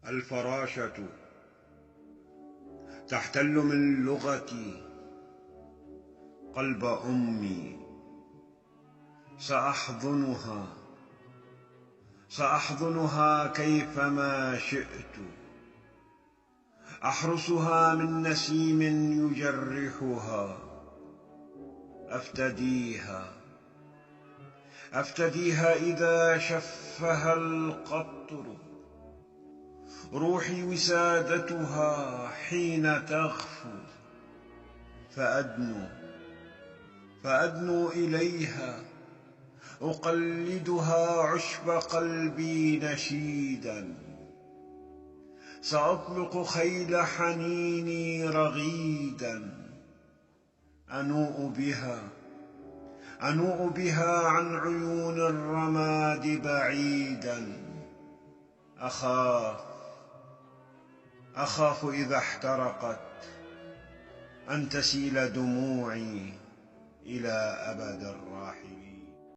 الفراشة تحتل من لغتي قلب أمي. سأحضنها كيفما شئت، أحرسها من نسيم يجرحها، أفتديها إذا شفها القطر، روحي وسادتها حين تغفو، فأدنو إليها، أقلدها عشب قلبي نشيدا، سأطلق خيل حنيني رغيدا، أنوء بها عن عيون الرماد بعيدا. أخاف إذا احترقت أن تسيل دموعي إلى أبد الراحلين.